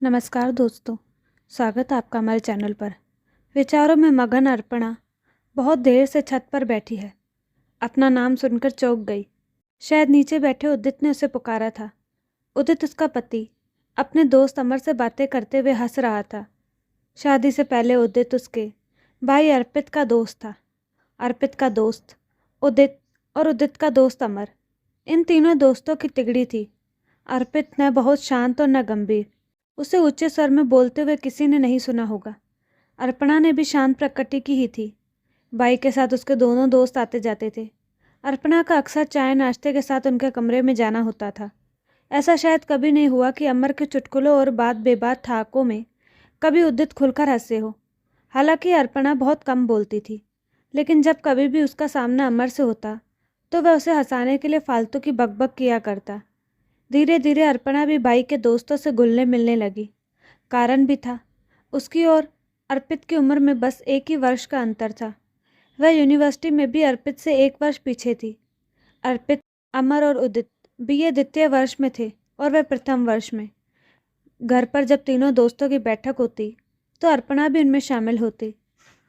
नमस्कार दोस्तों, स्वागत है आपका हमारे चैनल पर। विचारों में मगन अर्पणा बहुत देर से छत पर बैठी है। अपना नाम सुनकर चौंक गई। शायद नीचे बैठे उदित ने उसे पुकारा था। उदित उसका पति अपने दोस्त अमर से बातें करते हुए हंस रहा था। शादी से पहले उदित उसके भाई अर्पित का दोस्त था। अर्पित का दोस्त उदित और उदित का दोस्त अमर, इन तीनों दोस्तों की तिगड़ी थी। अर्पित न बहुत शांत और न गंभीर, उसे ऊंचे स्वर में बोलते हुए किसी ने नहीं सुना होगा। अर्पणा ने भी शांत प्रकृति की ही थी। भाई के साथ उसके दोनों दोस्त आते जाते थे। अर्पणा का अक्सर चाय नाश्ते के साथ उनके कमरे में जाना होता था। ऐसा शायद कभी नहीं हुआ कि अमर के चुटकुलों और बात बेबात ठहाकों में कभी उदित खुलकर हंसे हो। हालांकि अर्पणा बहुत कम बोलती थी, लेकिन जब कभी भी उसका सामना अमर से होता तो वह उसे हंसाने के लिए फालतू की बकबक किया करता। धीरे धीरे अर्पणा भी भाई के दोस्तों से घुलने मिलने लगी। कारण भी था, उसकी और अर्पित की उम्र में बस 1 ही वर्ष का अंतर था। वह यूनिवर्सिटी में भी अर्पित से 1 वर्ष पीछे थी। अर्पित, अमर और उदित बीए द्वितीय वर्ष में थे और वह प्रथम वर्ष में। घर पर जब तीनों दोस्तों की बैठक होती तो अर्पणा भी उनमें शामिल होती।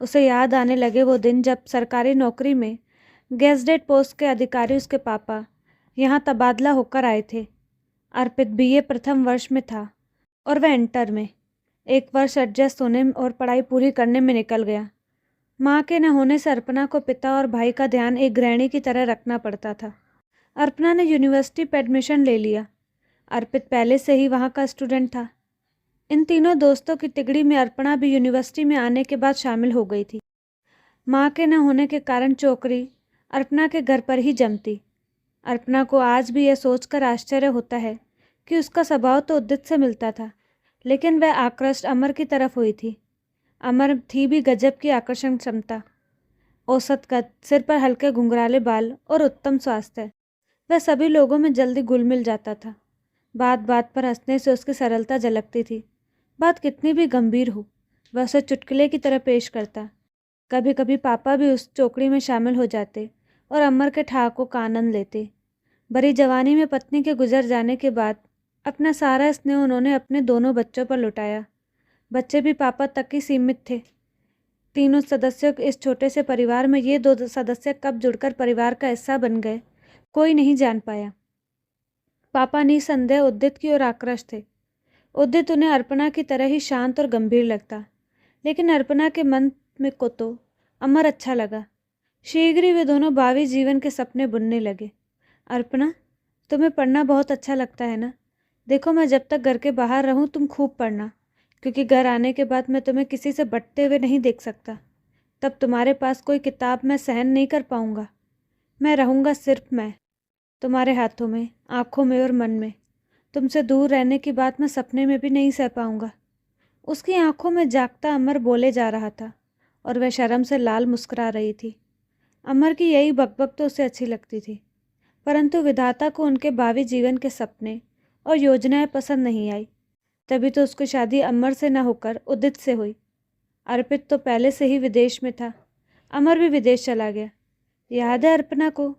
उसे याद आने लगे वो दिन जब सरकारी नौकरी में गेजेटेड पोस्ट के अधिकारी उसके पापा यहाँ तबादला होकर आए थे। अर्पित बीए प्रथम वर्ष में था और वह इंटर में। 1 वर्ष एडजस्ट होने और पढ़ाई पूरी करने में निकल गया। माँ के न होने से अर्पणा को पिता और भाई का ध्यान एक गृहिणी की तरह रखना पड़ता था। अर्पणा ने यूनिवर्सिटी पर एडमिशन ले लिया। अर्पित पहले से ही वहाँ का स्टूडेंट था। इन तीनों दोस्तों की तिगड़ी में अर्पणा भी यूनिवर्सिटी में आने के बाद शामिल हो गई थी। माँ के न होने के कारण चौकरी अर्पणा के घर पर ही जमती। अर्पणा को आज भी यह सोचकर आश्चर्य होता है कि उसका स्वभाव तो उदित से मिलता था, लेकिन वह आकृष्ट अमर की तरफ हुई थी। अमर थी भी गजब की आकर्षण क्षमता, औसत कद, सिर पर हल्के घुंघराले बाल और उत्तम स्वास्थ्य। वह सभी लोगों में जल्दी घुल मिल जाता था। बात बात पर हंसने से उसकी सरलता झलकती थी। बात कितनी भी गंभीर हो, वह उसे चुटकुले की तरह पेश करता। कभी कभी पापा भी उस चौकड़ी में शामिल हो जाते और अमर के ठहाकों का आनंद लेते। बड़ी जवानी में पत्नी के गुजर जाने के बाद अपना सारा स्नेह उन्होंने अपने दोनों बच्चों पर लुटाया। बच्चे भी पापा तक ही सीमित थे। तीनों सदस्यों के इस छोटे से परिवार में ये 2 सदस्य कब जुड़कर परिवार का हिस्सा बन गए, कोई नहीं जान पाया। पापा निसंदेह उदित की ओर आकृष्ट थे। उदित उन्हें अर्पणा की तरह ही शांत और गंभीर लगता, लेकिन अर्पणा के मन में को तो अमर अच्छा लगा। शीघ्र ही वे दोनों भावी जीवन के सपने बुनने लगे। अर्पणा, तुम्हें पढ़ना बहुत अच्छा लगता है ना? देखो, मैं जब तक घर के बाहर रहूं तुम खूब पढ़ना, क्योंकि घर आने के बाद मैं तुम्हें किसी से बंटते हुए नहीं देख सकता। तब तुम्हारे पास कोई किताब मैं सहन नहीं कर पाऊंगा। मैं रहूंगा सिर्फ मैं, तुम्हारे हाथों में, आँखों में और मन में। तुमसे दूर रहने की बात मैं सपने में भी नहीं सह पाऊंगा। उसकी आंखों में जागता अमर बोले जा रहा था और वह शर्म से लाल मुस्कुरा रही थी। अमर की यही बकबक तो उसे अच्छी लगती थी, परंतु विधाता को उनके भावी जीवन के सपने और योजनाएं पसंद नहीं आई। तभी तो उसकी शादी अमर से न होकर उदित से हुई। अर्पित तो पहले से ही विदेश में था। अमर भी विदेश चला गया। याद है अर्पणा को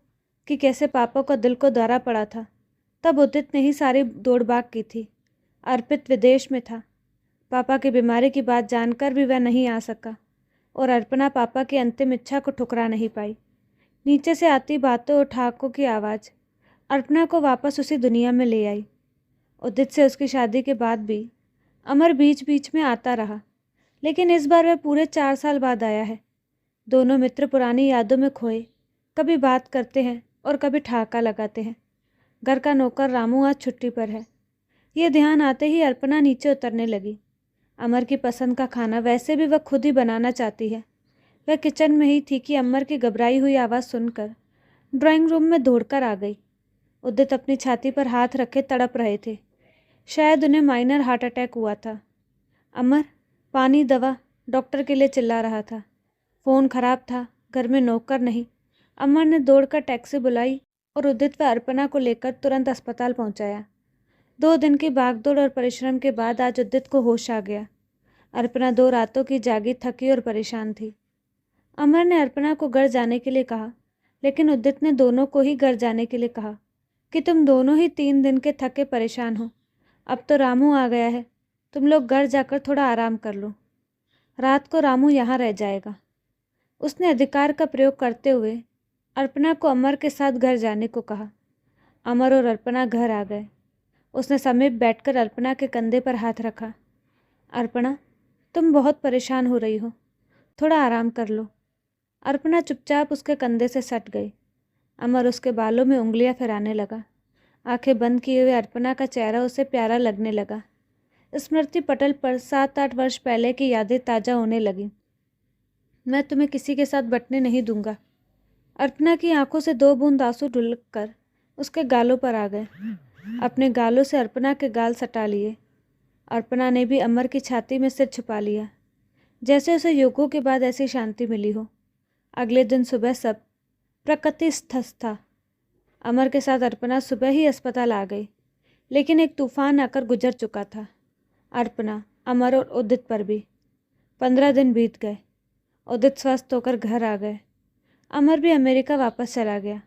कि कैसे पापा को दिल को दौरा पड़ा था। तब उदित ने ही सारी दौड़ भाग की थी। अर्पित विदेश में था। पापा की बीमारी की बात जानकर भी वह नहीं आ सका और अर्पणा पापा की अंतिम इच्छा को ठुकरा नहीं पाई। नीचे से आती बातों और ठहाकों की आवाज़ अर्पणा को वापस उसी दुनिया में ले आई। उदित से उसकी शादी के बाद भी अमर बीच बीच में आता रहा, लेकिन इस बार वह पूरे 4 साल बाद आया है। दोनों मित्र पुरानी यादों में खोए, कभी बात करते हैं और कभी ठहाका लगाते हैं। घर का नौकर रामू आज छुट्टी पर है। ये ध्यान आते ही अर्पणा नीचे उतरने लगी। अमर की पसंद का खाना वैसे भी वह खुद ही बनाना चाहती है। वह किचन में ही थी कि अमर की घबराई हुई आवाज़ सुनकर ड्राइंग रूम में दौड़कर आ गई। उदित अपनी छाती पर हाथ रखे तड़प रहे थे। शायद उन्हें माइनर हार्ट अटैक हुआ था। अमर, पानी, दवा, डॉक्टर के लिए चिल्ला रहा था। फ़ोन खराब था, घर में नौकर नहीं। अमर ने दौड़कर टैक्सी बुलाई और उदित व अर्पणा को लेकर तुरंत अस्पताल पहुंचाया। 2 दिन की भागदौड़ और परिश्रम के बाद आज उदित को होश आ गया। अर्पणा 2 रातों की जागी, थकी और परेशान थी। अमर ने अर्पणा को घर जाने के लिए कहा, लेकिन उदित ने दोनों को ही घर जाने के लिए कहा कि तुम दोनों ही 3 दिन के थके परेशान हो। अब तो रामू आ गया है, तुम लोग घर जाकर थोड़ा आराम कर लो। रात को रामू यहाँ रह जाएगा। उसने अधिकार का प्रयोग करते हुए अर्पणा को अमर के साथ घर जाने को कहा। अमर और अर्पणा घर आ गए। उसने समीप बैठकर अर्पणा के कंधे पर हाथ रखा। अर्पणा, तुम बहुत परेशान हो रही हो, थोड़ा आराम कर लो। अर्पणा चुपचाप उसके कंधे से सट गई। अमर उसके बालों में उंगलियां फिराने लगा। आंखें बंद किए हुए अर्पणा का चेहरा उसे प्यारा लगने लगा। स्मृति पटल पर 7-8 वर्ष पहले की यादें ताज़ा होने लगी। मैं तुम्हें किसी के साथ बंटने नहीं दूंगा। अर्पणा की आंखों से 2 बूंद आंसू ढुलक कर उसके गालों पर आ गए। अपने गालों से अर्पणा के गाल सटा लिए। अर्पणा ने भी अमर की छाती में सिर छुपा लिया, जैसे उसे युगों के बाद ऐसी शांति मिली हो। अगले दिन सुबह सब प्रकृतिस्थ था। अमर के साथ अर्पणा सुबह ही अस्पताल आ गई, लेकिन एक तूफान आकर गुजर चुका था। अर्पणा, अमर और उदित पर भी। 15 दिन बीत गए। उदित स्वस्थ होकर घर आ गए। अमर भी अमेरिका वापस चला गया।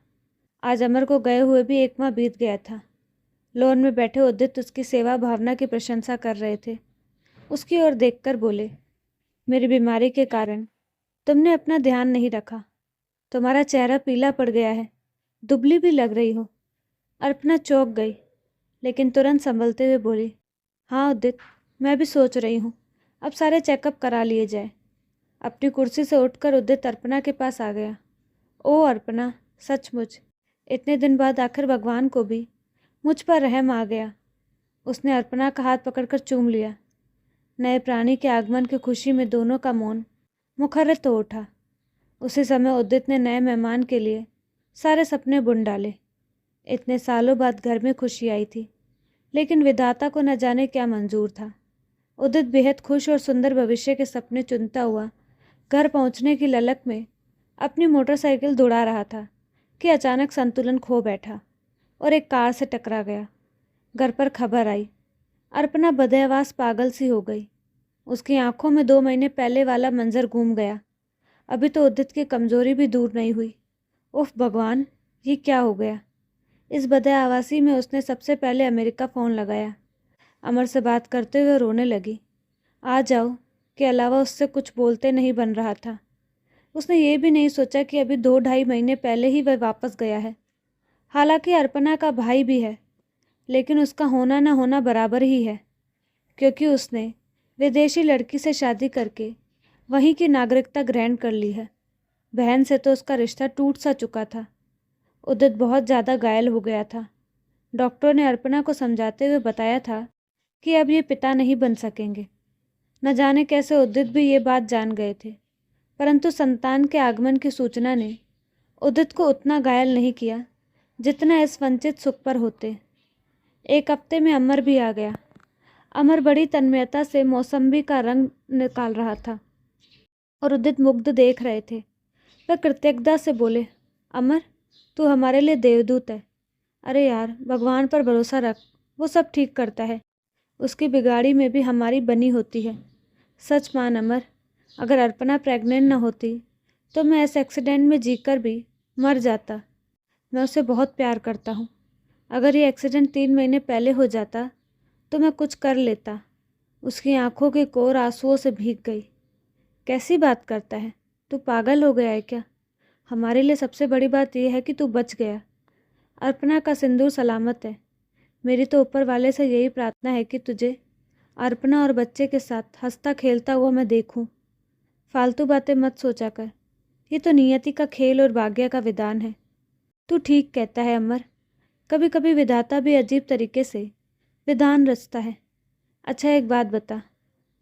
आज अमर को गए हुए भी 1 माह बीत गया था। लोन में बैठे उदित उसकी सेवा भावना की प्रशंसा कर रहे थे। उसकी ओर देखकर बोले, मेरी बीमारी के कारण तुमने अपना ध्यान नहीं रखा। तुम्हारा चेहरा पीला पड़ गया है, दुबली भी लग रही हो। अर्पणा चौंक गई, लेकिन तुरंत संभलते हुए बोली, हाँ उदित, मैं भी सोच रही हूँ अब सारे चेकअप करा लिए जाए। अपनी कुर्सी से उठकर उदित अर्पणा के पास आ गया। ओ अर्पणा, सचमुच इतने दिन बाद आखिर भगवान को भी मुझ पर रहम आ गया। उसने अर्पणा का हाथ पकड़कर चूम लिया। नए प्राणी के आगमन की खुशी में दोनों का मौन मुखरित हो उठा। उसी समय उदित ने नए मेहमान के लिए सारे सपने बुन डाले। इतने सालों बाद घर में खुशी आई थी, लेकिन विधाता को न जाने क्या मंजूर था। उदित बेहद खुश और सुंदर भविष्य के सपने चुनता हुआ घर पहुंचने की ललक में अपनी मोटरसाइकिल दौड़ा रहा था कि अचानक संतुलन खो बैठा और एक कार से टकरा गया। घर पर खबर आई। अर्पणा बदहवास पागल सी हो गई। उसकी आंखों में 2 महीने पहले वाला मंजर घूम गया। अभी तो उदित की कमजोरी भी दूर नहीं हुई। उफ भगवान, ये क्या हो गया। इस बदहवासी में उसने सबसे पहले अमेरिका फ़ोन लगाया। अमर से बात करते हुए रोने लगी। आ जाओ के अलावा उससे कुछ बोलते नहीं बन रहा था। उसने ये भी नहीं सोचा कि अभी 2-2.5 महीने पहले ही वह वापस गया है। हालांकि अर्पणा का भाई भी है, लेकिन उसका होना न होना बराबर ही है, क्योंकि उसने विदेशी लड़की से शादी करके वहीं की नागरिकता ग्रहण कर ली है। बहन से तो उसका रिश्ता टूट सा चुका था। उदित बहुत ज़्यादा घायल हो गया था। डॉक्टर ने अर्पणा को समझाते हुए बताया था कि अब ये पिता नहीं बन सकेंगे। न जाने कैसे उदित भी ये बात जान गए थे, परंतु संतान के आगमन की सूचना ने उदित को उतना घायल नहीं किया जितना इस वंचित सुख पर होते। 1 हफ्ते में अमर भी आ गया। अमर बड़ी तन्मयता से मौसम्बी का रंग निकाल रहा था और उदित मुग्ध देख रहे थे। वह कृतज्ञता से बोले, अमर, तू हमारे लिए देवदूत है। अरे यार, भगवान पर भरोसा रख, वो सब ठीक करता है। उसकी बिगाड़ी में भी हमारी बनी होती है। सच मान अमर, अगर अर्पणा प्रेग्नेंट न होती तो मैं इस एक्सीडेंट में जीकर भी मर जाता। मैं उसे बहुत प्यार करता हूँ। अगर ये एक्सीडेंट 3 महीने पहले हो जाता तो मैं कुछ कर लेता। उसकी आंखों की कोर आंसुओं से भीग गई। कैसी बात करता है, तू पागल हो गया है क्या? हमारे लिए सबसे बड़ी बात यह है कि तू बच गया। अर्पणा का सिंदूर सलामत है। मेरी तो ऊपर वाले से यही प्रार्थना है कि तुझे अर्पणा और बच्चे के साथ हंसता खेलता हुआ मैं देखूं। फालतू बातें मत सोचा कर, ये तो नियति का खेल और भाग्य का विधान है। तू ठीक कहता है अमर, कभी कभी विधाता भी अजीब तरीके से विधान रचता है। अच्छा एक बात बता,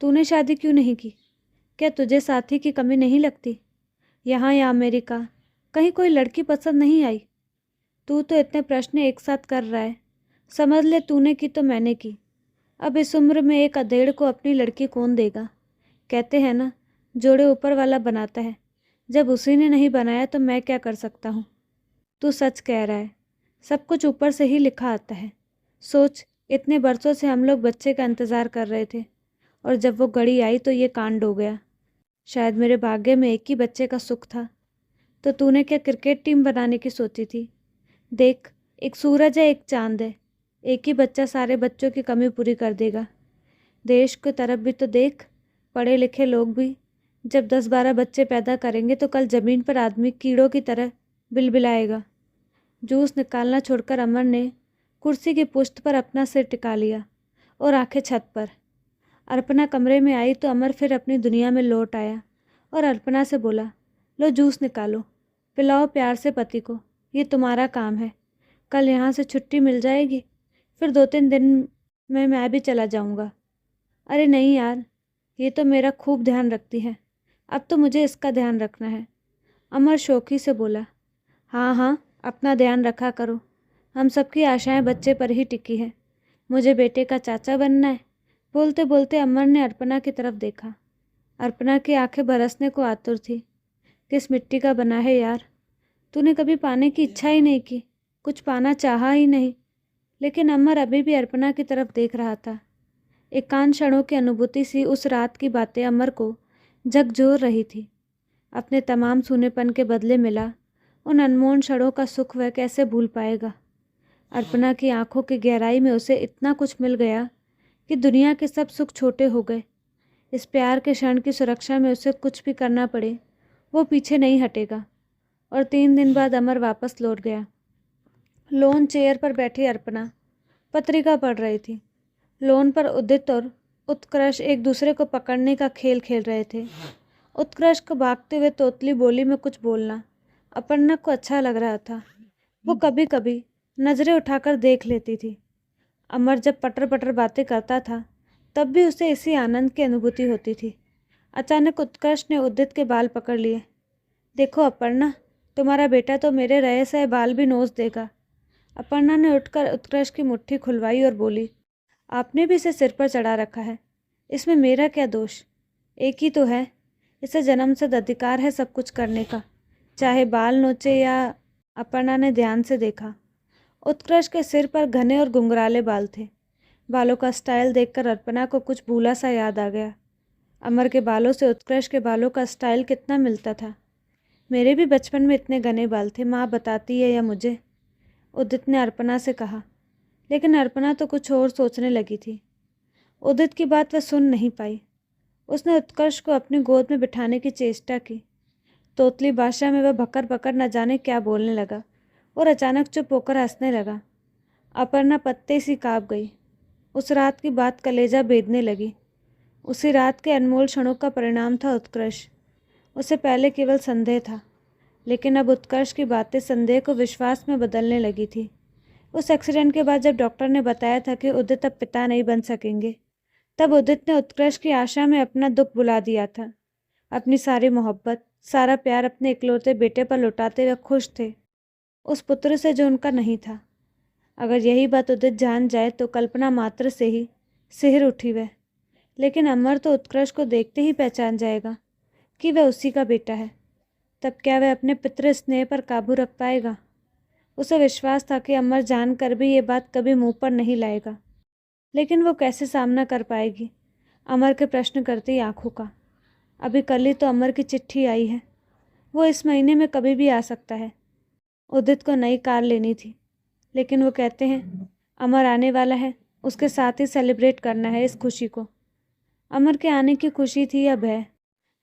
तूने शादी क्यों नहीं की? क्या तुझे साथी की कमी नहीं लगती? यहाँ या अमेरिका कहीं कोई लड़की पसंद नहीं आई? तू तो इतने प्रश्न एक साथ कर रहा है। समझ ले, तूने की तो मैंने की। अब इस उम्र में एक अधेड़ को अपनी लड़की कौन देगा? कहते हैं ना, जोड़े ऊपर वाला बनाता है। जब उसी ने नहीं बनाया तो मैं क्या कर सकता हूँ? तू सच कह रहा है, सब कुछ ऊपर से ही लिखा आता है। सोच, इतने बरसों से हम लोग बच्चे का इंतज़ार कर रहे थे, और जब वो घड़ी आई तो ये कांड हो गया। शायद मेरे भाग्य में एक ही बच्चे का सुख था। तो तूने क्या क्रिकेट टीम बनाने की सोची थी? देख, एक सूरज है, एक चांद है। एक ही बच्चा सारे बच्चों की कमी पूरी कर देगा। देश की तरफ भी तो देख, पढ़े लिखे लोग भी जब 10-12 बच्चे पैदा करेंगे तो कल ज़मीन पर आदमी कीड़ों की तरह बिलबिलाएगा। जूस निकालना छोड़कर अमर ने कुर्सी की पुश्त पर अपना सिर टिका लिया और आंखें छत पर। अर्पणा कमरे में आई तो अमर फिर अपनी दुनिया में लौट आया और अर्पणा से बोला, लो जूस निकालो, पिलाओ प्यार से पति को, ये तुम्हारा काम है। कल यहाँ से छुट्टी मिल जाएगी, फिर 2-3 दिन में मैं भी चला जाऊँगा। अरे नहीं यार, ये तो मेरा खूब ध्यान रखती है, अब तो मुझे इसका ध्यान रखना है। अमर शौकी से बोला, हाँ हाँ, अपना ध्यान रखा करो, हम सबकी आशाएं बच्चे पर ही टिकी है। मुझे बेटे का चाचा बनना है। बोलते बोलते अमर ने अर्पणा की तरफ देखा। अर्पणा की आंखें बरसने को आतुर थी। किस मिट्टी का बना है यार, तूने कभी पाने की इच्छा ही नहीं की, कुछ पाना चाहा ही नहीं। लेकिन अमर अभी भी अर्पणा की तरफ देख रहा था। एकांत क्षणों की अनुभूति सी उस रात की बातें अमर को झकझोर रही थी। अपने तमाम सूनेपन के बदले मिला उन अनमोल क्षणों का सुख वह कैसे भूल पाएगा। अर्पणा की आंखों की गहराई में उसे इतना कुछ मिल गया कि दुनिया के सब सुख छोटे हो गए। इस प्यार के क्षण की सुरक्षा में उसे कुछ भी करना पड़े, वो पीछे नहीं हटेगा। और 3 दिन बाद अमर वापस लौट गया। लोन चेयर पर बैठी अर्पणा पत्रिका पढ़ रही थी। लोन पर उदित और उत्कर्ष एक दूसरे को पकड़ने का खेल खेल रहे थे। उत्कर्ष को भागते हुए तोतली बोली में कुछ बोलना अपर्णा को अच्छा लग रहा था। वो कभी कभी नज़रें उठाकर देख लेती थी। अमर जब पटर पटर बातें करता था तब भी उसे इसी आनंद की अनुभूति होती थी। अचानक उत्कर्ष ने उदित के बाल पकड़ लिए। देखो अपर्णा, तुम्हारा बेटा तो मेरे रहे सहे बाल भी नोच देगा। अपर्णा ने उठकर उत्कर्ष की मुट्ठी खुलवाई और बोली, आपने भी इसे सिर पर चढ़ा रखा है, इसमें मेरा क्या दोष? एक ही तो है, इसे जन्म से अधिकार है सब कुछ करने का, चाहे बाल नोचे या। अपर्णा ने ध्यान से देखा। उत्कर्ष के सिर पर घने और घुंघराले बाल थे। बालों का स्टाइल देखकर अर्पणा को कुछ भूला सा याद आ गया। अमर के बालों से उत्कर्ष के बालों का स्टाइल कितना मिलता था। मेरे भी बचपन में इतने घने बाल थे, माँ बताती है या मुझे, उदित ने अर्पणा से कहा। लेकिन अर्पणा तो कुछ और सोचने लगी थी। उदित की बात वह सुन नहीं पाई। उसने उत्कर्ष को अपनी गोद में बिठाने की चेष्टा की। तोतली भाषा में वह भकर भकर न जाने क्या बोलने लगा और अचानक चुप होकर हंसने लगा। अपर्णा पत्ते सी काँप गई। उस रात की बात कलेजा बेधने लगी। उसी रात के अनमोल क्षणों का परिणाम था उत्कर्ष। उसे पहले केवल संदेह था, लेकिन अब उत्कर्ष की बातें संदेह को विश्वास में बदलने लगी थी। उस एक्सीडेंट के बाद जब डॉक्टर ने बताया था कि उदित अब पिता नहीं बन सकेंगे, तब उदित ने उत्कर्ष की आशा में अपना दुख बुला दिया था। अपनी सारी मोहब्बत, सारा प्यार अपने इकलौते बेटे पर लुटाते हुए खुश थे, उस पुत्र से जो उनका नहीं था। अगर यही बात उदित जान जाए तो कल्पना मात्र से ही सिहर उठी वह। लेकिन अमर तो उत्कर्ष को देखते ही पहचान जाएगा कि वह उसी का बेटा है। तब क्या वह अपने पितृ स्नेह पर काबू रख पाएगा? उसे विश्वास था कि अमर जानकर भी ये बात कभी मुंह पर नहीं लाएगा। लेकिन वो कैसे सामना कर पाएगी अमर के प्रश्न करती आंखों का? अभी कल ही तो अमर की चिट्ठी आई है, वो इस महीने में कभी भी आ सकता है। उदित को नई कार लेनी थी, लेकिन वो कहते हैं अमर आने वाला है, उसके साथ ही सेलिब्रेट करना है इस खुशी को। अमर के आने की खुशी थी या भय?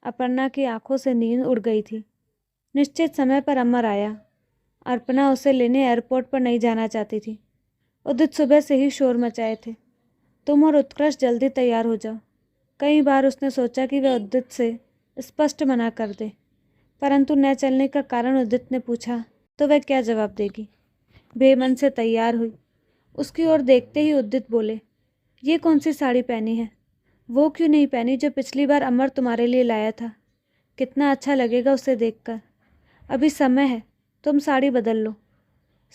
अपर्णा की आंखों से नींद उड़ गई थी। निश्चित समय पर अमर आया। अर्पणा उसे लेने एयरपोर्ट पर नहीं जाना चाहती थी। उदित सुबह से ही शोर मचाए थे, तुम और उत्कर्ष जल्दी तैयार हो जाओ। कई बार उसने सोचा कि वह उदित से स्पष्ट मना कर दे, परंतु न चलने का कारण उदित ने पूछा तो वह क्या जवाब देगी। बेमन से तैयार हुई। उसकी ओर देखते ही उदित बोले, ये कौन सी साड़ी पहनी है? वो क्यों नहीं पहनी जो पिछली बार अमर तुम्हारे लिए लाया था? कितना अच्छा लगेगा उसे देखकर। अभी समय है, तुम साड़ी बदल लो।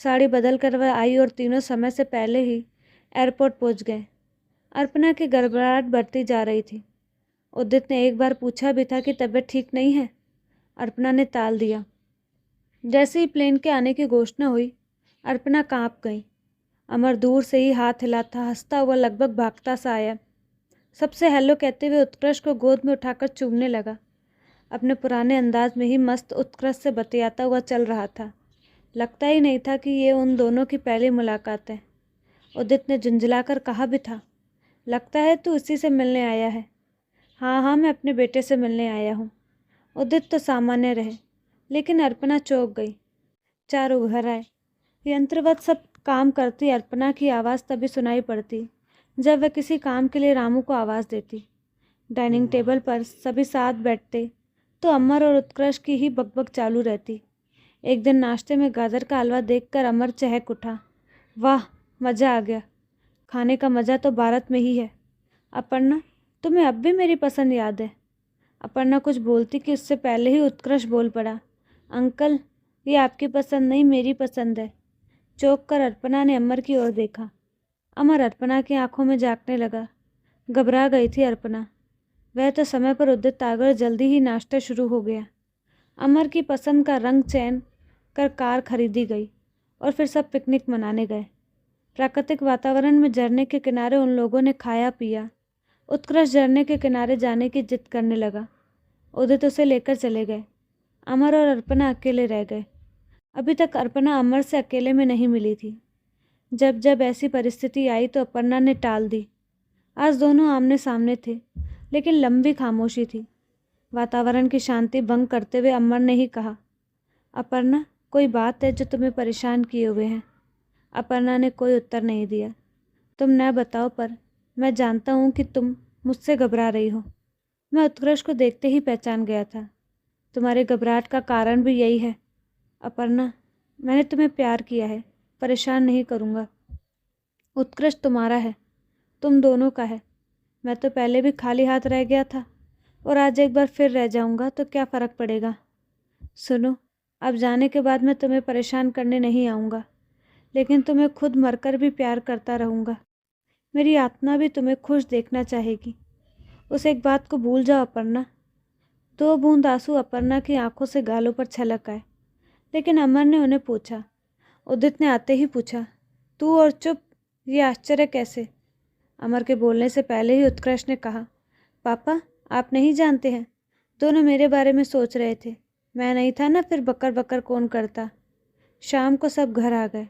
साड़ी बदल कर वह आई और तीनों समय से पहले ही एयरपोर्ट पहुंच गए। अर्पणा की गड़बड़ाहट बढ़ती जा रही थी। उदित ने एक बार पूछा भी था कि तबीयत ठीक नहीं है। अर्पणा ने टाल दिया। जैसे ही प्लेन के आने की घोषणा हुई, अर्पणा कांप गई। अमर दूर से ही हाथ हिलाता, हंसता हुआ लगभग भागता सा आया। सबसे हेलो कहते हुए उत्कर्ष को गोद में उठाकर चूमने लगा। अपने पुराने अंदाज में ही मस्त उत्कर्ष से बतियाता हुआ चल रहा था। लगता ही नहीं था कि ये उन दोनों की पहली मुलाकात है। उदित ने झुंझलाकर कहा भी था, लगता है तू इसी से मिलने आया है। हाँ हाँ, मैं अपने बेटे से मिलने आया हूँ। उदित तो सामान्य रहे, लेकिन अर्पणा चौंक गई। चारों घर आए। यंत्रवत सब काम करती अर्पणा की आवाज़ तभी सुनाई पड़ती जब वह किसी काम के लिए रामू को आवाज़ देती। डाइनिंग टेबल पर सभी साथ बैठते तो अमर और उत्कृष्ट की ही बकबक चालू रहती। एक दिन नाश्ते में गाजर का हलवा देखकर अमर चहक उठा। वाह, मज़ा आ गया। खाने का मज़ा तो भारत में ही है। अपर्णा, तुम्हें अब भी मेरी पसंद याद है? अपर्णा कुछ बोलती कि उससे पहले ही उत्कृष्ट बोल पड़ा। अंकल, ये आपकी पसंद नहीं, मेरी पसंद है। चौंक कर अर्पणा ने अमर की ओर देखा। अमर अर्पणा की आंखों में झांकने लगा। घबरा गई थी अर्पणा। वह तो समय पर उदित आ गए, जल्दी ही नाश्ता शुरू हो गया। अमर की पसंद का रंग चयन कर कार खरीदी गई और फिर सब पिकनिक मनाने गए। प्राकृतिक वातावरण में झरने के किनारे उन लोगों ने खाया पिया। उत्कृष्ट झरने के किनारे जाने की जिद करने लगा। उदित उसे लेकर चले गए। अमर और अर्पणा अकेले रह गए। अभी तक अर्पणा अमर से अकेले में नहीं मिली थी। जब जब ऐसी परिस्थिति आई तो अपर्णा ने टाल दी। आज दोनों आमने सामने थे, लेकिन लंबी खामोशी थी। वातावरण की शांति भंग करते हुए अमर ने ही कहा, अपर्णा, कोई बात है जो तुम्हें परेशान किए हुए हैं? अपर्णा ने कोई उत्तर नहीं दिया। तुम न बताओ, पर मैं जानता हूँ कि तुम मुझसे घबरा रही हो। मैं उत्कृष्ट को देखते ही पहचान गया था। तुम्हारे घबराहट का कारण भी यही है। अपर्णा, मैंने तुम्हें प्यार किया है, परेशान नहीं करूँगा। उत्कृष्ट तुम्हारा है, तुम दोनों का है। मैं तो पहले भी खाली हाथ रह गया था और आज एक बार फिर रह जाऊँगा तो क्या फ़र्क पड़ेगा। सुनो, अब जाने के बाद मैं तुम्हें परेशान करने नहीं आऊँगा, लेकिन तुम्हें खुद मरकर भी प्यार करता रहूँगा। मेरी आत्मा भी तुम्हें खुश देखना चाहेगी। उस एक बात को भूल जाओ अपर्णा। 2 बूंद आंसू अपर्णा की आंखों से गालों पर छलक आए, लेकिन अमर ने उन्हें पूछा। उदित ने आते ही पूछा, तू और चुप, ये आश्चर्य कैसे? अमर के बोलने से पहले ही उत्कृष्ट ने कहा, पापा, आप नहीं जानते हैं, दोनों मेरे बारे में सोच रहे थे। मैं नहीं था ना, फिर बकर बकर कौन करता। शाम को सब घर आ गए।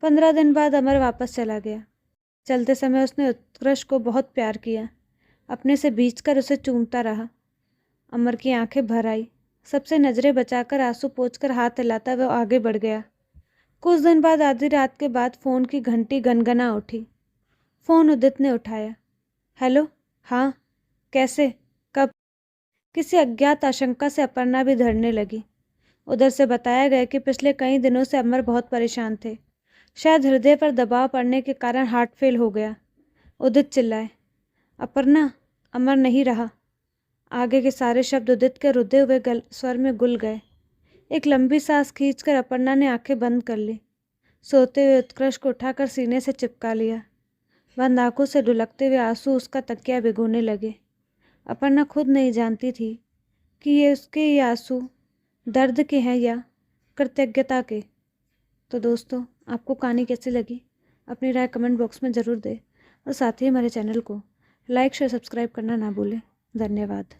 15 दिन बाद अमर वापस चला गया। चलते समय उसने उत्कृष्ट को बहुत प्यार किया। अपने से भींचकर उसे चूमता रहा। अमर की आंखें भर आई। सबसे नज़रें बचाकर आंसू पोंछकर हाथ हिलाता वह आगे बढ़ गया। कुछ दिन बाद आधी रात के बाद फ़ोन की घंटी गनगना उठी। फ़ोन उदित ने उठाया। हेलो, हाँ, कैसे, कब? किसी अज्ञात आशंका से अपर्णा भी धड़ने लगी। उधर से बताया गया कि पिछले कई दिनों से अमर बहुत परेशान थे। शायद हृदय पर दबाव पड़ने के कारण हार्ट फेल हो गया। उदित चिल्लाए, अपर्णा, अमर नहीं रहा। आगे के सारे शब्द उदित के रुधे हुए स्वर में घुल गए। एक लंबी सांस खींचकर अपर्णा ने आंखें बंद कर ली। सोते हुए उत्कृष्ट को उठाकर सीने से चिपका लिया। बंद आंखों से ढुलकते हुए आंसू उसका तकिया भिगोने लगे। अपर्णा खुद नहीं जानती थी कि ये आंसू दर्द के हैं या कृतज्ञता के। तो दोस्तों, आपको कहानी कैसी लगी? अपनी राय कमेंट बॉक्स में ज़रूर दें और साथ ही हमारे चैनल को लाइक शेयर सब्सक्राइब करना ना भूलें। धन्यवाद।